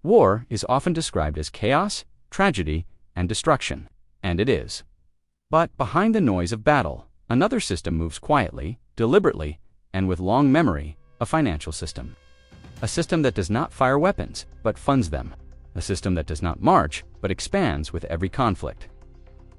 War is often described as chaos, tragedy, and destruction, and it is. But behind the noise of battle, another system moves quietly, deliberately, and with long memory, a financial system. A system that does not fire weapons, but funds them. A system that does not march, but expands with every conflict.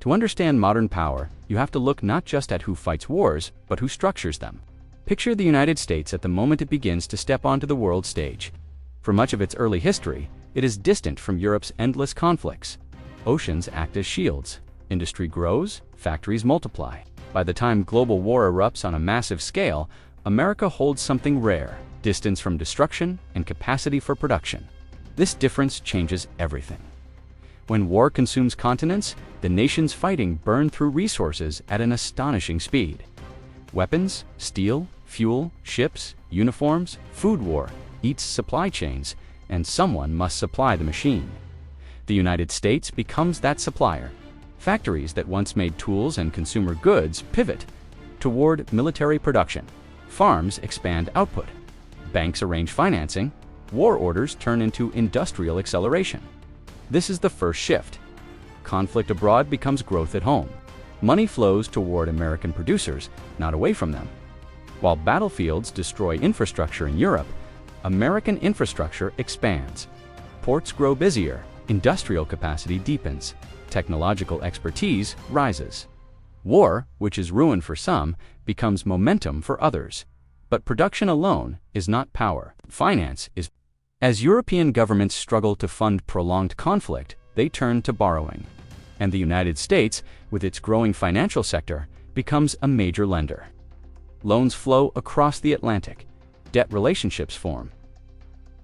To understand modern power, you have to look not just at who fights wars, but who structures them. Picture the United States at the moment it begins to step onto the world stage. For much of its early history, it is distant from Europe's endless conflicts. Oceans act as shields. Industry grows, factories multiply. By the time global war erupts on a massive scale, America holds something rare: distance from destruction and capacity for production. This difference changes everything. When war consumes continents, the nations fighting burn through resources at an astonishing speed. Weapons, steel, fuel, ships, uniforms, food war eats supply chains, and someone must supply the machine. The United States becomes that supplier. Factories that once made tools and consumer goods pivot toward military production. Farms expand output. Banks arrange financing. War orders turn into industrial acceleration. This is the first shift. Conflict abroad becomes growth at home. Money flows toward American producers, not away from them. While battlefields destroy infrastructure in Europe, American infrastructure expands. Ports grow busier, industrial capacity deepens, technological expertise rises. War, which is ruin for some, becomes momentum for others. But production alone is not power. Finance is. As European governments struggle to fund prolonged conflict, they turn to borrowing. And the United States, with its growing financial sector, becomes a major lender. Loans flow across the Atlantic. Debt relationships form.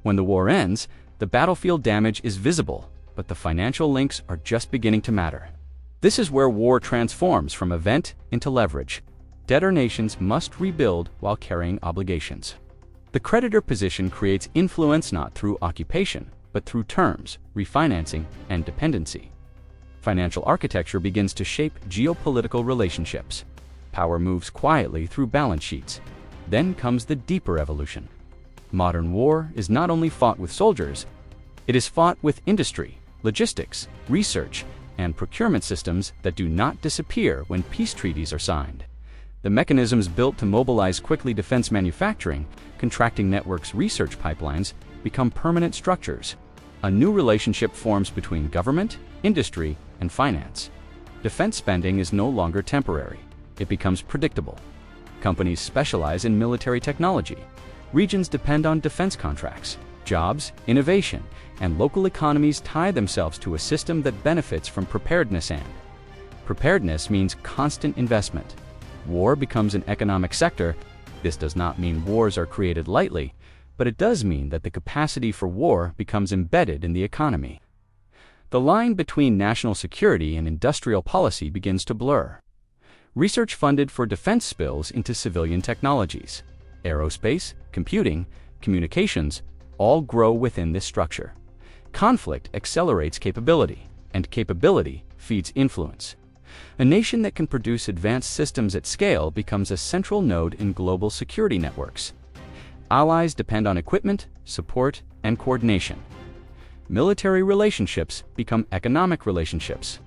When the war ends, the battlefield damage is visible, but the financial links are just beginning to matter. This is where war transforms from event into leverage. Debtor nations must rebuild while carrying obligations. The creditor position creates influence not through occupation, but through terms, refinancing, and dependency. Financial architecture begins to shape geopolitical relationships. Power moves quietly through balance sheets. Then comes the deeper evolution. Modern war is not only fought with soldiers, it is fought with industry, logistics, research, and procurement systems that do not disappear when peace treaties are signed. The mechanisms built to mobilize quickly defense manufacturing, contracting networks, research pipelines, become permanent structures. A new relationship forms between government, industry, and finance. Defense spending is no longer temporary. It becomes predictable. Companies specialize in military technology. Regions depend on defense contracts. Jobs, innovation, and local economies tie themselves to a system that benefits from preparedness, and preparedness means constant investment. War becomes an economic sector. This does not mean wars are created lightly, but it does mean that the capacity for war becomes embedded in the economy. The line between national security and industrial policy begins to blur. Research funded for defense spills into civilian technologies. Aerospace, computing, communications all grow within this structure. Conflict accelerates capability, and capability feeds influence. A nation that can produce advanced systems at scale becomes a central node in global security networks. Allies depend on equipment, support, and coordination. Military relationships become economic relationships.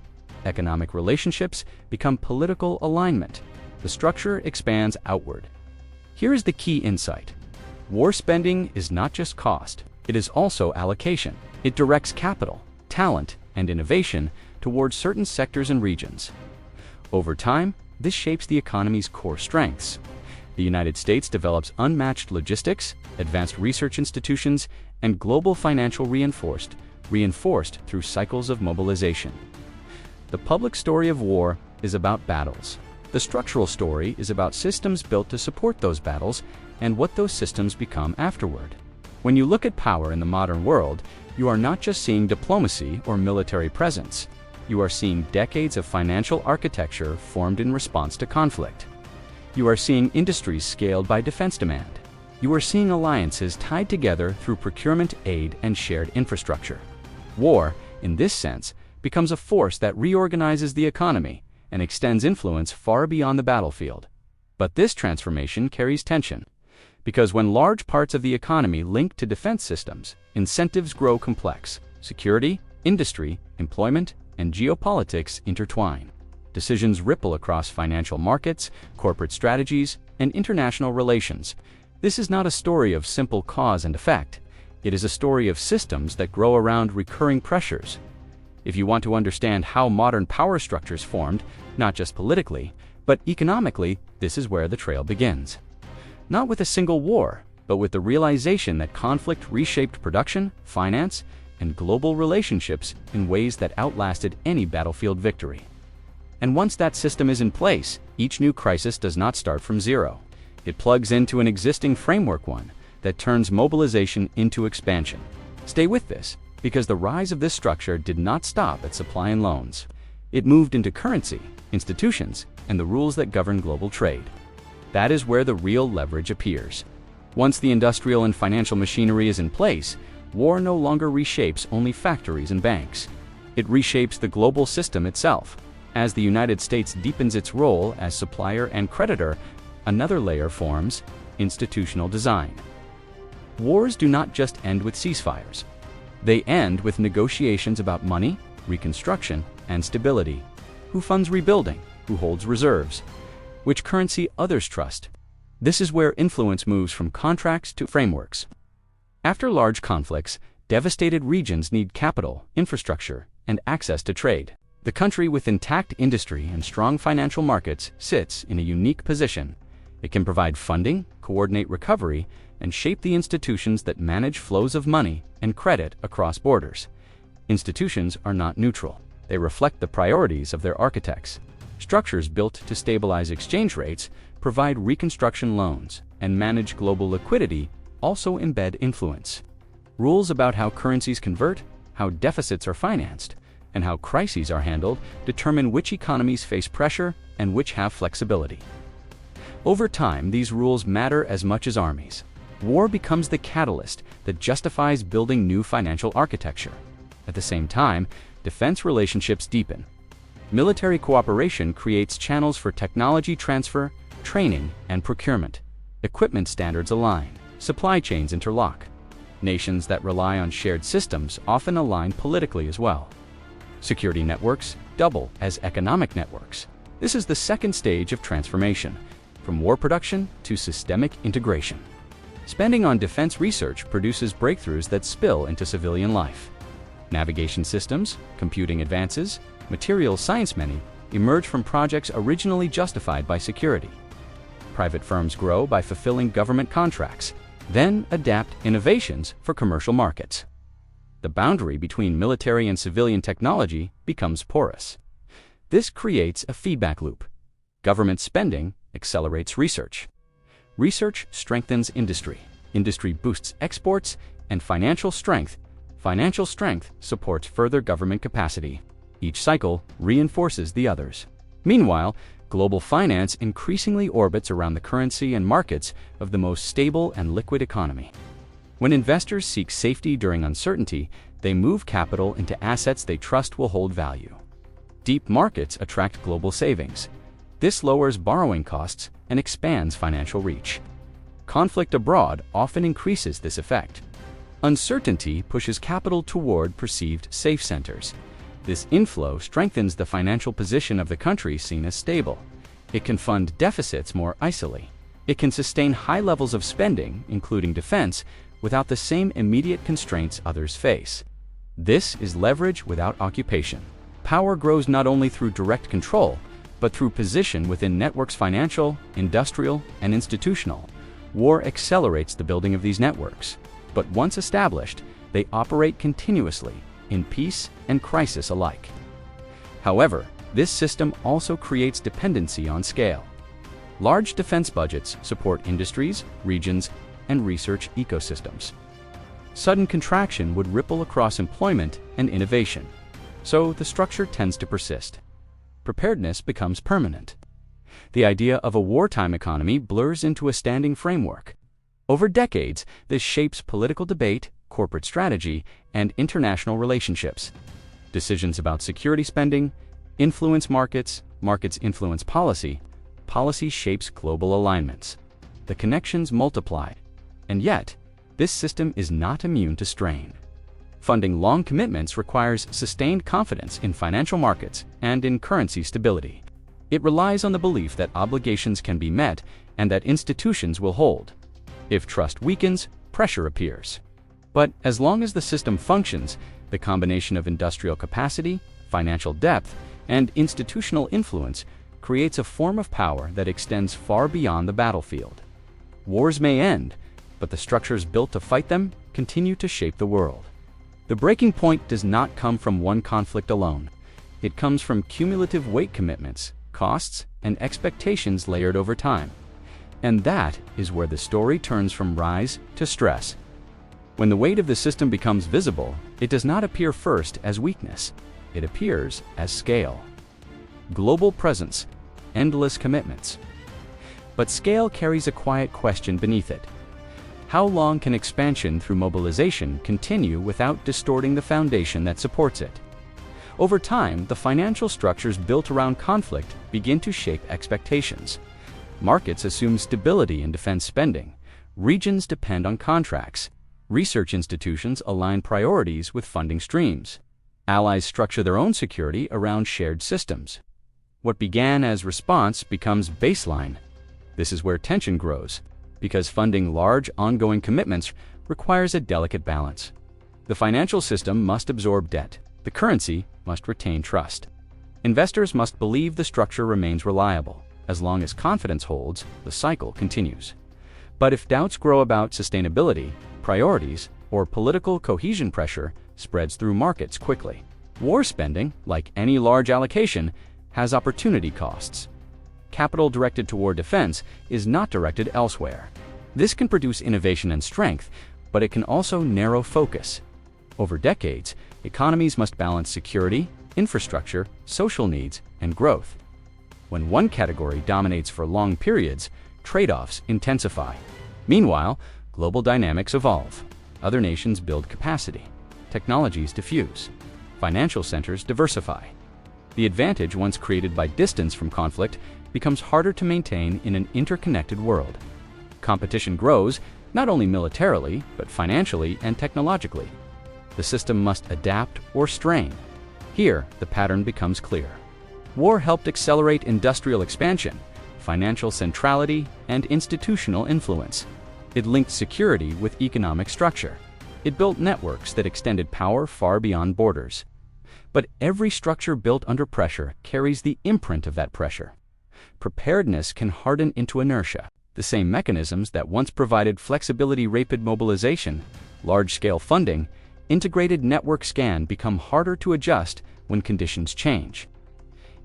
Economic relationships become political alignment. The structure expands outward. Here is the key insight. War spending is not just cost, it is also allocation. It directs capital, talent, and innovation towards certain sectors and regions. Over time, this shapes the economy's core strengths. The United States develops unmatched logistics, advanced research institutions, and global financial reinforced through cycles of mobilization. The public story of war is about battles. The structural story is about systems built to support those battles and what those systems become afterward. When you look at power in the modern world, you are not just seeing diplomacy or military presence. You are seeing decades of financial architecture formed in response to conflict. You are seeing industries scaled by defense demand. You are seeing alliances tied together through procurement, aid, and shared infrastructure. War, in this sense, becomes a force that reorganizes the economy and extends influence far beyond the battlefield. But this transformation carries tension. Because when large parts of the economy link to defense systems, incentives grow complex. Security, industry, employment, and geopolitics intertwine. Decisions ripple across financial markets, corporate strategies, and international relations. This is not a story of simple cause and effect. It is a story of systems that grow around recurring pressures. If you want to understand how modern power structures formed, not just politically, but economically, this is where the trail begins. Not with a single war, but with the realization that conflict reshaped production, finance, and global relationships in ways that outlasted any battlefield victory. And once that system is in place, each new crisis does not start from zero. It plugs into an existing framework, one that turns mobilization into expansion. Stay with this, because the rise of this structure did not stop at supply and loans. It moved into currency, institutions, and the rules that govern global trade. That is where the real leverage appears. Once the industrial and financial machinery is in place, war no longer reshapes only factories and banks. It reshapes the global system itself. As the United States deepens its role as supplier and creditor, another layer forms: institutional design. Wars do not just end with ceasefires. They end with negotiations about money, reconstruction, and stability. Who funds rebuilding? Who holds reserves? Which currency others trust? This is where influence moves from contracts to frameworks. After large conflicts, devastated regions need capital, infrastructure, and access to trade. The country with intact industry and strong financial markets sits in a unique position. It can provide funding, coordinate recovery, and shape the institutions that manage flows of money and credit across borders. Institutions are not neutral. They reflect the priorities of their architects. Structures built to stabilize exchange rates, provide reconstruction loans, and manage global liquidity also embed influence. Rules about how currencies convert, how deficits are financed, and how crises are handled determine which economies face pressure and which have flexibility. Over time, these rules matter as much as armies. War becomes the catalyst that justifies building new financial architecture. At the same time, defense relationships deepen. Military cooperation creates channels for technology transfer, training, and procurement. Equipment standards align. Supply chains interlock. Nations that rely on shared systems often align politically as well. Security networks double as economic networks. This is the second stage of transformation, from war production to systemic integration. Spending on defense research produces breakthroughs that spill into civilian life. Navigation systems, computing advances, materials science many emerge from projects originally justified by security. Private firms grow by fulfilling government contracts, then adapt innovations for commercial markets. The boundary between military and civilian technology becomes porous. This creates a feedback loop. Government spending accelerates research. Research strengthens industry. Industry boosts exports, and financial strength supports further government capacity. Each cycle reinforces the others. Meanwhile, global finance increasingly orbits around the currency and markets of the most stable and liquid economy. When investors seek safety during uncertainty, they move capital into assets they trust will hold value. Deep markets attract global savings. This lowers borrowing costs and expands financial reach. Conflict abroad often increases this effect. Uncertainty pushes capital toward perceived safe centers. This inflow strengthens the financial position of the country seen as stable. It can fund deficits more easily. It can sustain high levels of spending, including defense, without the same immediate constraints others face. This is leverage without occupation. Power grows not only through direct control, but through position within networks: financial, industrial, and institutional. War accelerates the building of these networks, but once established, they operate continuously, in peace and crisis alike. However, this system also creates dependency on scale. Large defense budgets support industries, regions, and research ecosystems. Sudden contraction would ripple across employment and innovation, so the structure tends to persist. Preparedness becomes permanent. The idea of a wartime economy blurs into a standing framework. Over decades, this shapes political debate, corporate strategy, and international relationships. Decisions about security spending influence markets, markets influence policy, policy shapes global alignments. the connections multiplied. And yet, this system is not immune to strain. Funding long commitments requires sustained confidence in financial markets and in currency stability. It relies on the belief that obligations can be met and that institutions will hold. If trust weakens, pressure appears. But as long as the system functions, the combination of industrial capacity, financial depth, and institutional influence creates a form of power that extends far beyond the battlefield. Wars may end, but the structures built to fight them continue to shape the world. The breaking point does not come from one conflict alone. It comes from cumulative weight commitments, costs, and expectations layered over time. And that is where the story turns from rise to stress. When the weight of the system becomes visible, it does not appear first as weakness. It appears as scale. Global presence, endless commitments. But scale carries a quiet question beneath it. How long can expansion through mobilization continue without distorting the foundation that supports it? Over time, the financial structures built around conflict begin to shape expectations. Markets assume stability in defense spending. Regions depend on contracts. Research institutions align priorities with funding streams. Allies structure their own security around shared systems. What began as response becomes baseline. This is where tension grows, because funding large, ongoing commitments requires a delicate balance. The financial system must absorb debt. The currency must retain trust. Investors must believe the structure remains reliable. As long as confidence holds, the cycle continues. But if doubts grow about sustainability, priorities, or political cohesion, pressure spreads through markets quickly. War spending, like any large allocation, has opportunity costs. Capital directed toward defense is not directed elsewhere. This can produce innovation and strength, but it can also narrow focus. Over decades, economies must balance security, infrastructure, social needs, and growth. When one category dominates for long periods, trade-offs intensify. Meanwhile, global dynamics evolve. Other nations build capacity. Technologies diffuse. Financial centers diversify. The advantage once created by distance from conflict becomes harder to maintain in an interconnected world. Competition grows, not only militarily, but financially and technologically. The system must adapt or strain. Here, the pattern becomes clear. War helped accelerate industrial expansion, financial centrality, and institutional influence. It linked security with economic structure. It built networks that extended power far beyond borders. But every structure built under pressure carries the imprint of that pressure. Preparedness can harden into inertia. The same mechanisms that once provided flexibility, rapid mobilization, large-scale funding, integrated network scan become harder to adjust when conditions change.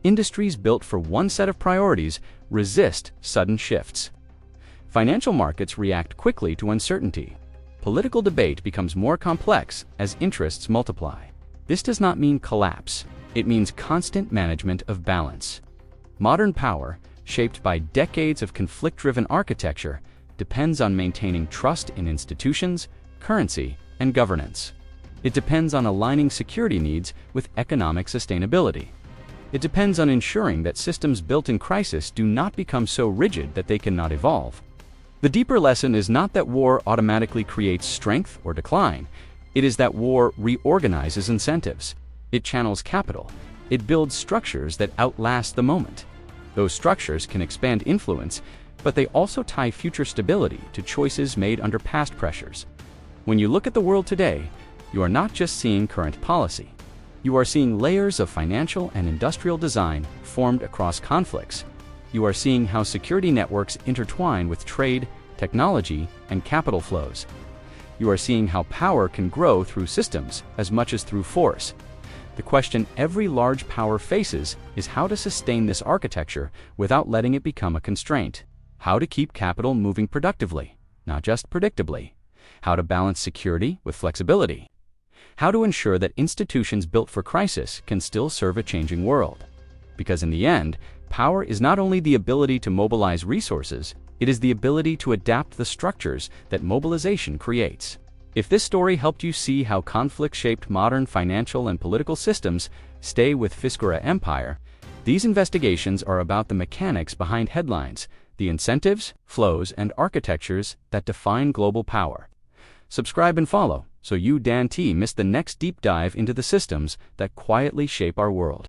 Industries built for one set of priorities resist sudden shifts. Financial markets react quickly to uncertainty. Political debate becomes more complex as interests multiply. This does not mean collapse. It means constant management of balance. Modern power, shaped by decades of conflict-driven architecture, depends on maintaining trust in institutions, currency, and governance. It depends on aligning security needs with economic sustainability. It depends on ensuring that systems built in crisis do not become so rigid that they cannot evolve. The deeper lesson is not that war automatically creates strength or decline. It is that war reorganizes incentives. It channels capital. It builds structures that outlast the moment. Those structures can expand influence, but they also tie future stability to choices made under past pressures. When you look at the world today, you are not just seeing current policy. You are seeing layers of financial and industrial design formed across conflicts. You are seeing how security networks intertwine with trade, technology, and capital flows. You are seeing how power can grow through systems as much as through force. The question every large power faces is how to sustain this architecture without letting it become a constraint. How to keep capital moving productively, not just predictably. How to balance security with flexibility. How to ensure that institutions built for crisis can still serve a changing world. Because in the end, power is not only the ability to mobilize resources, it is the ability to adapt the structures that mobilization creates. If this story helped you see how conflict shaped modern financial and political systems, stay with Fiscora Empire. These investigations are about the mechanics behind headlines, the incentives, flows, and architectures that define global power. Subscribe and follow so you, Dan T, miss the next deep dive into the systems that quietly shape our world.